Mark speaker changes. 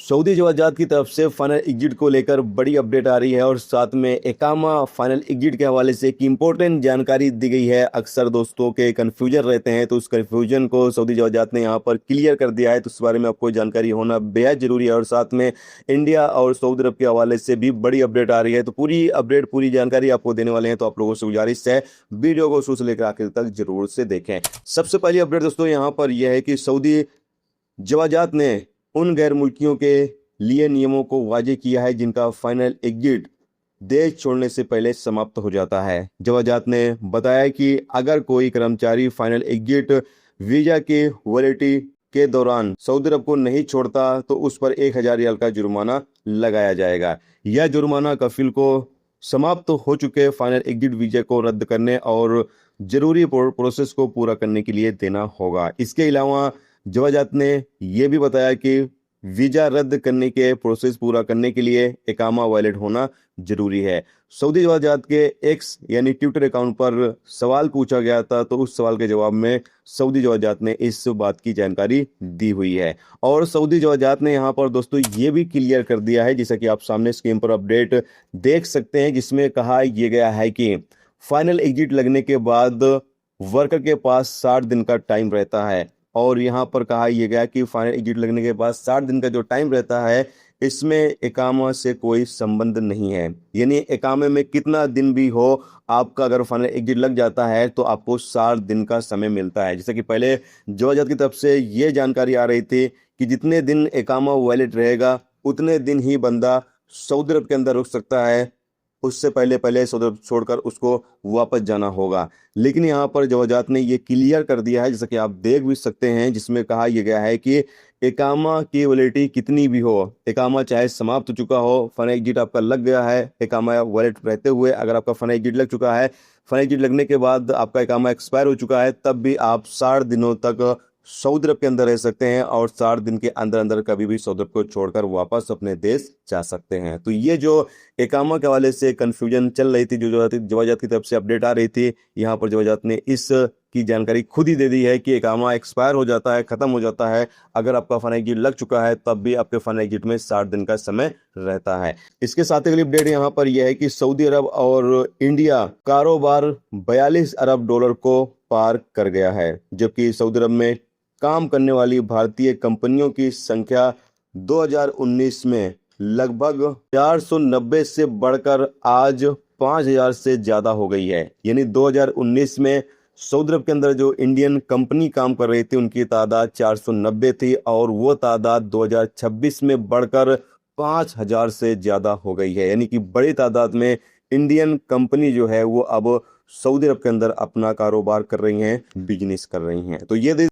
Speaker 1: Saudi जवाजात की तरफ से फाइनल एग्जिट को लेकर बड़ी अपडेट आ रही है और साथ में एकामा फाइनल एग्जिट के हवाले से एक इंपॉर्टेंट जानकारी दी गई है। अक्सर दोस्तों के कन्फ्यूजन रहते हैं, तो उस कन्फ्यूजन को सऊदी जवाजात ने यहाँ पर क्लियर कर दिया है। तो उस बारे में आपको जानकारी होना बेहद जरूरी है और साथ में इंडिया और सऊदी अरब के हवाले से भी बड़ी अपडेट आ रही है। तो पूरी अपडेट, पूरी जानकारी आपको देने वाले हैं, तो आप लोगों से गुजारिश है वीडियो को शुरू से लेकर आखिर तक जरूर से देखें। सबसे पहली अपडेट दोस्तों यहाँ पर यह है कि सऊदी जवाजात ने उन गैर मुल्कियों के लिए नियमों को वाजे किया है जिनका फाइनल एग्जिट देश छोड़ने से पहले समाप्त हो जाता है। जवाजात ने बताया कि अगर कोई कर्मचारी फाइनल एग्जिट वीजा की वैलिडिटी के दौरान सऊदी अरब को नहीं छोड़ता तो उस पर 1000 रियाल का जुर्माना लगाया जाएगा। यह जुर्माना कफिल को समाप्त हो चुके फाइनल एग्जिट वीजा को रद्द करने और जरूरी प्रोसेस को पूरा करने के लिए देना होगा। इसके अलावा जवाजात ने यह भी बताया कि वीजा रद्द करने के प्रोसेस पूरा करने के लिए इकामा वैलिड होना जरूरी है। सऊदी जवाजात के एक्स यानी ट्विटर अकाउंट पर सवाल पूछा गया था, तो उस सवाल के जवाब में सऊदी जवाजात ने इस बात की जानकारी दी हुई है। और सऊदी जवाजात ने यहाँ पर दोस्तों ये भी क्लियर कर दिया है, जैसा कि आप सामने स्क्रीन पर अपडेट देख सकते हैं, जिसमें कहा यह गया है कि फाइनल एग्जिट लगने के बाद वर्कर के पास 60 दिन का टाइम रहता है। और यहाँ पर कहा यह गया कि फाइनल एग्जिट लगने के बाद 60 दिन का जो टाइम रहता है, इसमें इकामा से कोई संबंध नहीं है। यानी इकामे में कितना दिन भी हो, आपका अगर फाइनल एग्जिट लग जाता है तो आपको 60 दिन का समय मिलता है। जैसे कि पहले जवाजात की तरफ से ये जानकारी आ रही थी कि जितने दिन इकामा वैलिड रहेगा उतने दिन ही बंदा सऊदी अरब के अंदर रुक सकता है, उससे पहले सऊदी अरब छोड़कर उसको वापस जाना होगा। लेकिन यहाँ पर जवाजात ने ये क्लियर कर दिया है, जैसा कि आप देख भी सकते हैं, जिसमें कहा यह गया है कि इकामा की वैलिडिटी कितनी भी हो, इकामा चाहे समाप्त हो चुका हो, फाइनल एग्जिट आपका लग गया है, इकामा वैलिड रहते हुए अगर आपका फाइनल एग्जिट लग चुका है, फाइनल एग्जिट लगने के बाद आपका इकामा एक्सपायर हो चुका है, तब भी आप 60 दिनों तक सऊदी अरब के अंदर रह सकते हैं और 60 दिन के अंदर अंदर कभी भी सऊदी अरब को छोड़कर वापस अपने देश जा सकते हैं। तो ये जो इकामा के हवाले से कंफ्यूजन चल रही थी, जो जवाजात की तरफ से अपडेट आ रही थी, यहाँ पर जवाजात ने इस की जानकारी खुद ही दे दी है कि इकामा एक्सपायर हो जाता है, खत्म हो जाता है। अगर आपका फाइनल एग्जिट लग चुका है तब भी आपके फाइनल एग्जिट में 60 दिन का समय रहता है। इसके साथ अगली अपडेट यहाँ पर यह है कि सऊदी अरब और इंडिया कारोबार 42 अरब डॉलर को पार कर गया है, जबकि सऊदी अरब में काम करने वाली भारतीय कंपनियों की संख्या 2019 में लगभग 490 से बढ़कर आज 5000 से ज्यादा हो गई है। यानी 2019 में सऊदी अरब के अंदर जो इंडियन कंपनी काम कर रही थी उनकी तादाद 490 थी और वो तादाद 2026 में बढ़कर 5000 से ज्यादा हो गई है। यानी कि बड़ी तादाद में इंडियन कंपनी जो है वो अब सऊदी अरब के अंदर अपना कारोबार कर रही हैं, बिजनेस कर रही हैं। तो ये